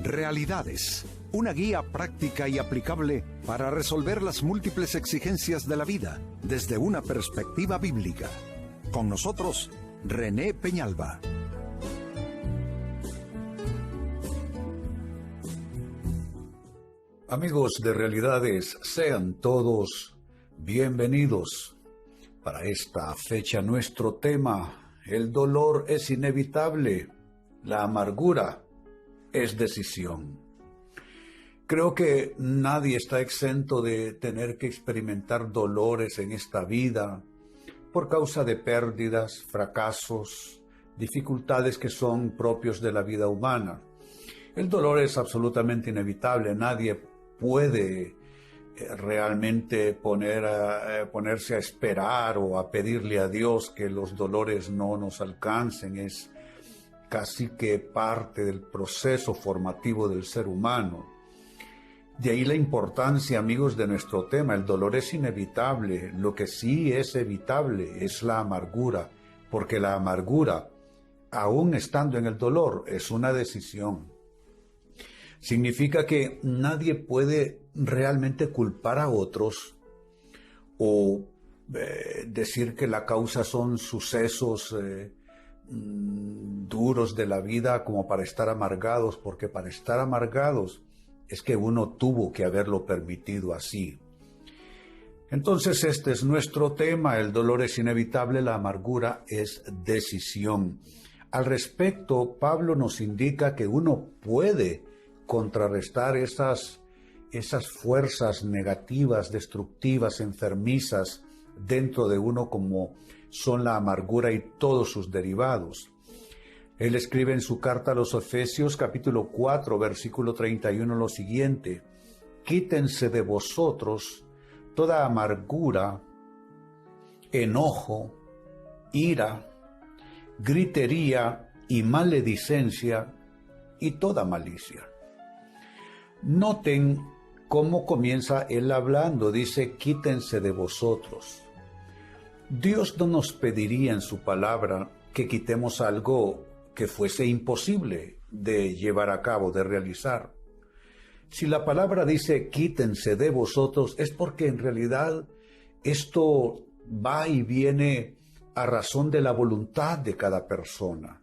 Realidades, una guía práctica y aplicable para resolver las múltiples exigencias de la vida desde una perspectiva bíblica. Con nosotros, René Peñalba. Amigos de Realidades, sean todos bienvenidos. Para esta fecha nuestro tema: el dolor es inevitable, la amargura es decisión. Creo que nadie está exento de tener que experimentar dolores en esta vida por causa de pérdidas, fracasos, dificultades que son propios de la vida humana. El dolor es absolutamente inevitable. Nadie puede realmente ponerse a esperar o a pedirle a Dios que los dolores no nos alcancen. Es casi que parte del proceso formativo del ser humano. De ahí la importancia, amigos, de nuestro tema. El dolor es inevitable. Lo que sí es evitable es la amargura, porque la amargura, aún estando en el dolor, es una decisión. Significa que nadie puede realmente culpar a otros o decir que la causa son sucesos duros de la vida como para estar amargados, porque para estar amargados es que uno tuvo que haberlo permitido así. Entonces este es nuestro tema: el dolor es inevitable, la amargura es decisión. Al respecto, Pablo nos indica que uno puede contrarrestar esas fuerzas negativas, destructivas, enfermizas dentro de uno, como son la amargura y todos sus derivados. Él escribe en su carta a los Efesios, capítulo 4, versículo 31, lo siguiente: quítense de vosotros toda amargura, enojo, ira, gritería y maledicencia y toda malicia. Noten cómo comienza él hablando. Dice: quítense de vosotros. Dios no nos pediría en su palabra que quitemos algo que fuese imposible de llevar a cabo, de realizar. Si la palabra dice quítense de vosotros, es porque en realidad esto va y viene a razón de la voluntad de cada persona.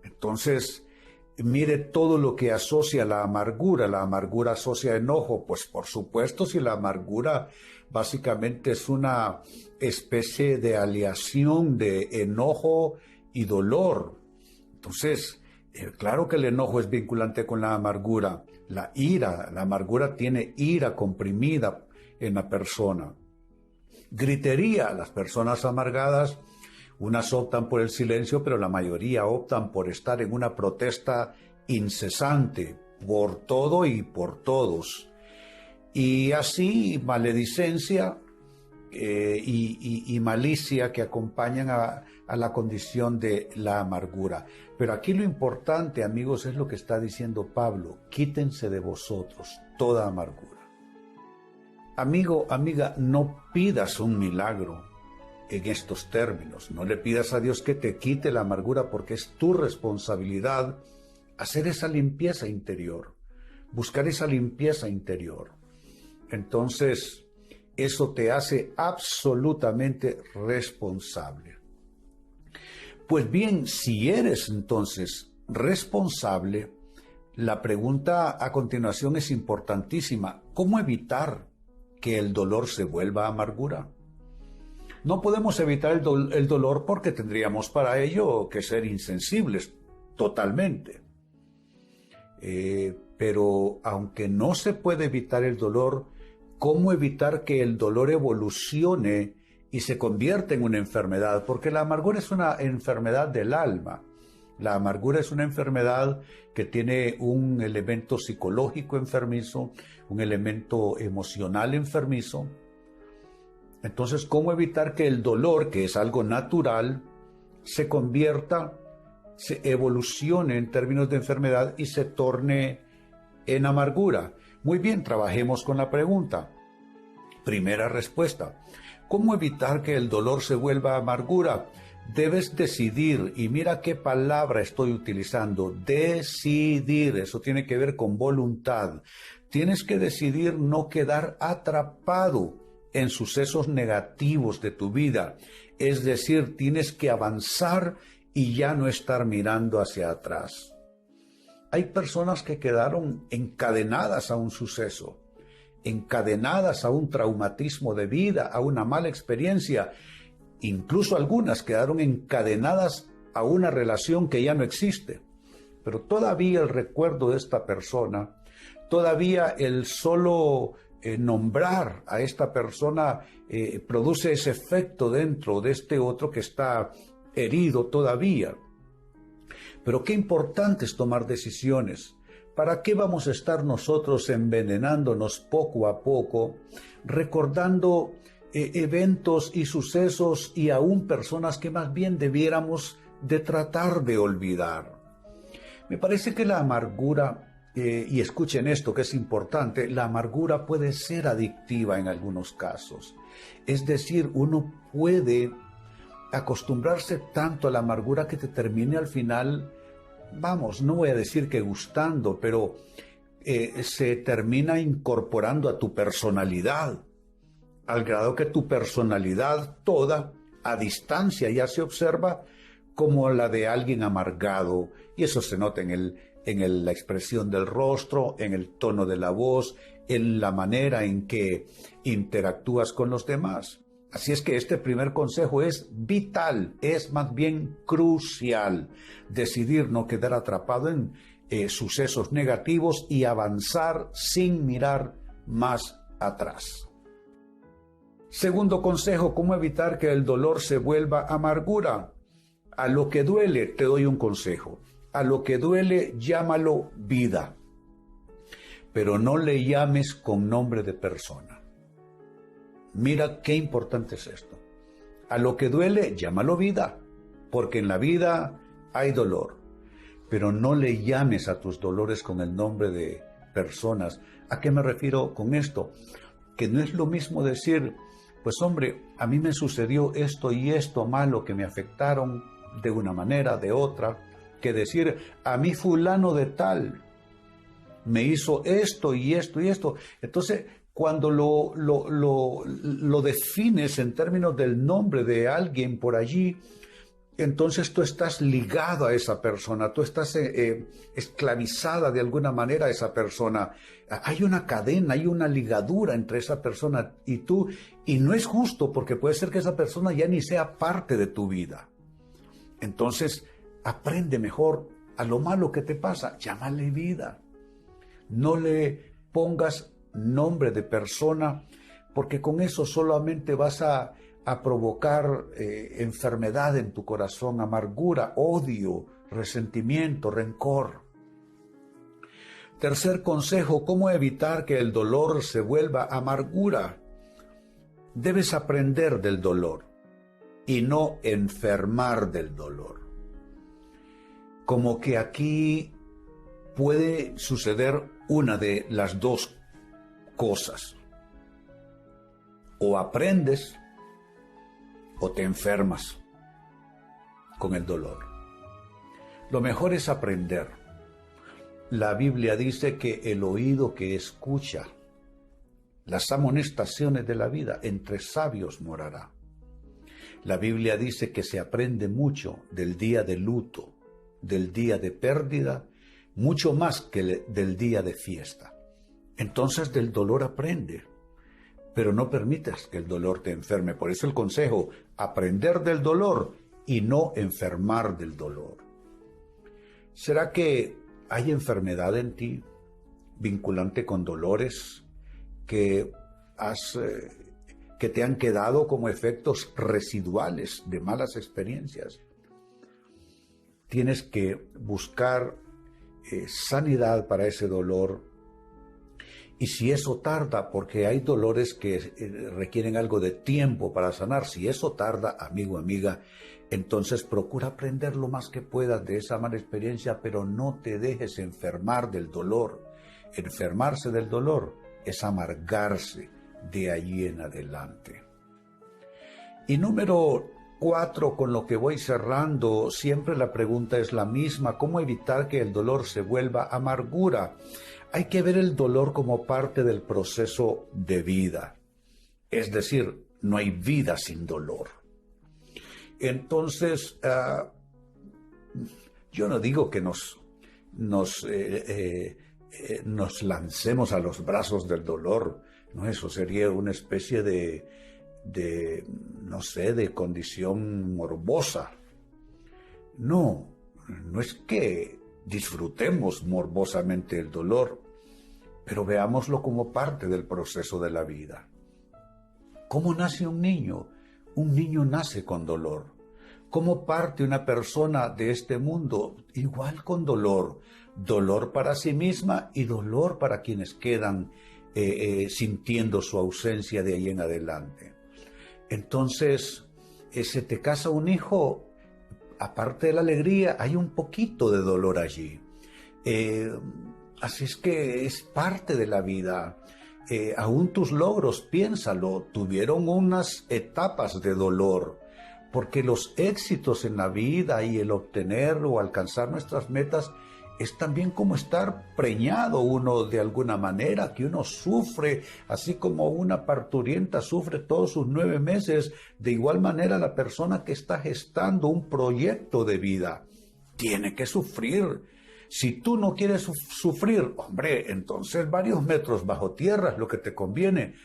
Entonces, mire todo lo que asocia la amargura. La amargura asocia enojo. Pues por supuesto, si la amargura básicamente es una especie de aleación de enojo y dolor. Entonces, claro que el enojo es vinculante con la amargura. La ira, la amargura tiene ira comprimida en la persona. Gritería, las personas amargadas, unas optan por el silencio, pero la mayoría optan por estar en una protesta incesante por todo y por todos. Y así maledicencia y malicia que acompañan a la condición de la amargura. Pero aquí lo importante, amigos, es lo que está diciendo Pablo: quítense de vosotros toda amargura. Amigo, amiga, no pidas un milagro en estos términos. No le pidas a Dios que te quite la amargura, porque es tu responsabilidad hacer esa limpieza interior, buscar esa limpieza interior. Entonces, eso te hace absolutamente responsable. Pues bien, si eres entonces responsable, la pregunta a continuación es importantísima: ¿cómo evitar que el dolor se vuelva amargura? No podemos evitar el dolor, porque tendríamos para ello que ser insensibles totalmente. Pero aunque no se puede evitar el dolor, ¿cómo evitar que el dolor evolucione y se convierta en una enfermedad? Porque la amargura es una enfermedad del alma. La amargura es una enfermedad que tiene un elemento psicológico enfermizo, un elemento emocional enfermizo. Entonces, ¿cómo evitar que el dolor, que es algo natural, se convierta, se evolucione en términos de enfermedad y se torne en amargura? Muy bien, trabajemos con la pregunta. Primera respuesta: ¿cómo evitar que el dolor se vuelva amargura? Debes decidir, y mira qué palabra estoy utilizando, decidir, eso tiene que ver con voluntad. Tienes que decidir no quedar atrapado en sucesos negativos de tu vida. Es decir, tienes que avanzar y ya no estar mirando hacia atrás. Hay personas que quedaron encadenadas a un suceso, encadenadas a un traumatismo de vida, a una mala experiencia. Incluso algunas quedaron encadenadas a una relación que ya no existe. Pero todavía el recuerdo de esta persona, todavía el solo nombrar a esta persona produce ese efecto dentro de este otro que está herido todavía. Pero qué importante es tomar decisiones. ¿Para qué vamos a estar nosotros envenenándonos poco a poco, recordando eventos y sucesos y aún personas que más bien debiéramos de tratar de olvidar? Me parece que la amargura, y escuchen esto que es importante, la amargura puede ser adictiva en algunos casos. Es decir, uno puede acostumbrarse tanto a la amargura que te termine al final, vamos, no voy a decir que gustando, pero se termina incorporando a tu personalidad, al grado que tu personalidad toda a distancia ya se observa como la de alguien amargado, y eso se nota en la expresión del rostro, en el tono de la voz, en la manera en que interactúas con los demás. Así es que este primer consejo es vital, es más bien crucial, decidir no quedar atrapado en sucesos negativos y avanzar sin mirar más atrás. Segundo consejo, ¿cómo evitar que el dolor se vuelva amargura? A lo que duele, te doy un consejo. A lo que duele, llámalo vida. Pero no le llames con nombre de persona. Mira qué importante es esto. A lo que duele, llámalo vida. Porque en la vida hay dolor. Pero no le llames a tus dolores con el nombre de personas. ¿A qué me refiero con esto? Que no es lo mismo decir, pues hombre, a mí me sucedió esto y esto malo que me afectaron de una manera, de otra, que decir, a mí fulano de tal me hizo esto y esto y esto. Entonces, cuando lo defines en términos del nombre de alguien por allí, entonces tú estás ligado a esa persona, tú estás esclavizada de alguna manera a esa persona. Hay una cadena, hay una ligadura entre esa persona y tú, y no es justo porque puede ser que esa persona ya ni sea parte de tu vida. Entonces, aprende mejor a lo malo que te pasa, llámale vida. No le pongas nombre de persona, porque con eso solamente vas a provocar enfermedad en tu corazón, amargura, odio, resentimiento, rencor. Tercer consejo, ¿cómo evitar que el dolor se vuelva amargura? Debes aprender del dolor y no enfermar del dolor. Como que aquí puede suceder una de las dos cosas. O aprendes o te enfermas con el dolor. Lo mejor es aprender. La Biblia dice que el oído que escucha las amonestaciones de la vida entre sabios morará. La Biblia dice que se aprende mucho del día de luto, del día de pérdida, mucho más que del día de fiesta. Entonces del dolor aprende, pero no permitas que el dolor te enferme. Por eso el consejo, aprender del dolor y no enfermar del dolor. ¿Será que hay enfermedad en ti vinculante con dolores que te han quedado como efectos residuales de malas experiencias? Tienes que buscar sanidad para ese dolor. Y si eso tarda, porque hay dolores que requieren algo de tiempo para sanar, si eso tarda, amigo, amiga, entonces procura aprender lo más que puedas de esa mala experiencia, pero no te dejes enfermar del dolor. Enfermarse del dolor es amargarse de allí en adelante. Y número 4, con lo que voy cerrando, siempre la pregunta es la misma: ¿cómo evitar que el dolor se vuelva amargura? Hay que ver el dolor como parte del proceso de vida. Es decir, no hay vida sin dolor. Entonces, yo no digo que nos lancemos a los brazos del dolor, ¿no? Eso sería una especie de condición morbosa. No es que disfrutemos morbosamente el dolor, pero veámoslo como parte del proceso de la vida. ¿Cómo nace un niño? Un niño nace con dolor. ¿Cómo parte una persona de este mundo? Igual con dolor. Dolor para sí misma y dolor para quienes quedan sintiendo su ausencia de ahí en adelante. Entonces, se te casa un hijo, aparte de la alegría, hay un poquito de dolor allí. Así es que es parte de la vida. Aún tus logros, piénsalo, tuvieron unas etapas de dolor, porque los éxitos en la vida y el obtener o alcanzar nuestras metas es también como estar preñado uno de alguna manera, que uno sufre, así como una parturienta sufre todos sus 9 meses, de igual manera la persona que está gestando un proyecto de vida tiene que sufrir. Si tú no quieres sufrir, hombre, entonces varios metros bajo tierra es lo que te conviene,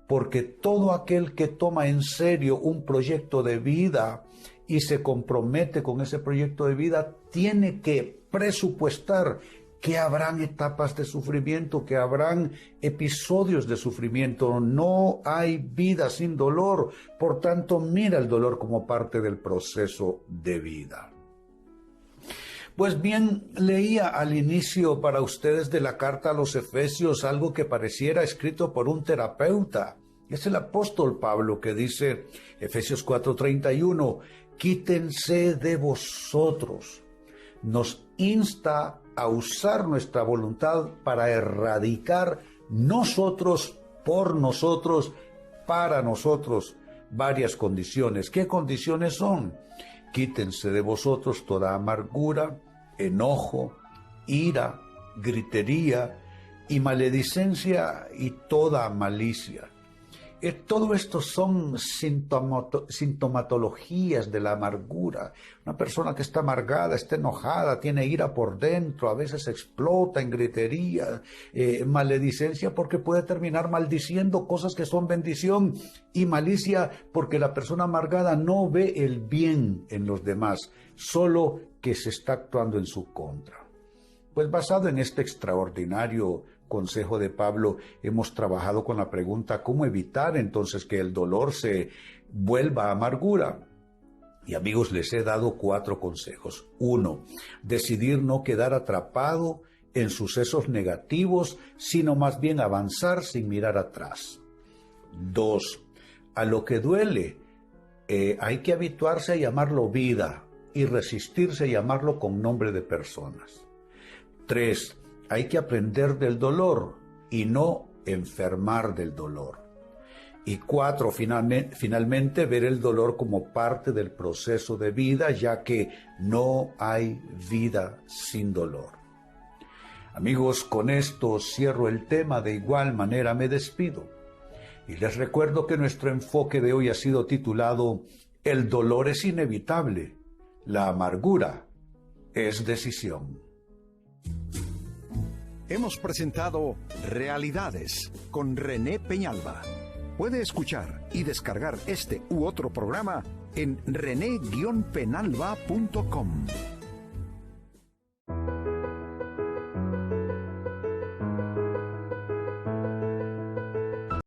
porque todo aquel que toma en serio un proyecto de vida y se compromete con ese proyecto de vida, tiene que presupuestar que habrán etapas de sufrimiento, que habrán episodios de sufrimiento. No hay vida sin dolor, por tanto, mira el dolor como parte del proceso de vida. Pues bien, leía al inicio para ustedes de la carta a los Efesios algo que pareciera escrito por un terapeuta. Es el apóstol Pablo que dice, Efesios 4:31, quítense de vosotros. Nos insta a usar nuestra voluntad para erradicar nosotros, por nosotros, para nosotros, varias condiciones. ¿Qué condiciones son? Quítense de vosotros toda amargura, enojo, ira, gritería y maledicencia y toda malicia. Todo esto son sintomatologías de la amargura. Una persona que está amargada, está enojada, tiene ira por dentro, a veces explota en gritería, maledicencia porque puede terminar maldiciendo cosas que son bendición, y malicia porque la persona amargada no ve el bien en los demás, solo que se está actuando en su contra. Pues basado en este extraordinario consejo de Pablo, hemos trabajado con la pregunta: ¿cómo evitar entonces que el dolor se vuelva amargura? Y amigos, les he dado 4 consejos. 1, decidir no quedar atrapado en sucesos negativos, sino más bien avanzar sin mirar atrás. 2, a lo que duele, hay que habituarse a llamarlo vida y resistirse a llamarlo con nombre de personas. 3, hay que aprender del dolor y no enfermar del dolor. Y 4, finalmente, ver el dolor como parte del proceso de vida, ya que no hay vida sin dolor. Amigos, con esto cierro el tema, de igual manera me despido. Y les recuerdo que nuestro enfoque de hoy ha sido titulado El dolor es inevitable, la amargura es decisión. Hemos presentado Realidades con René Peñalba. Puede escuchar y descargar este u otro programa en rene-penalba.com.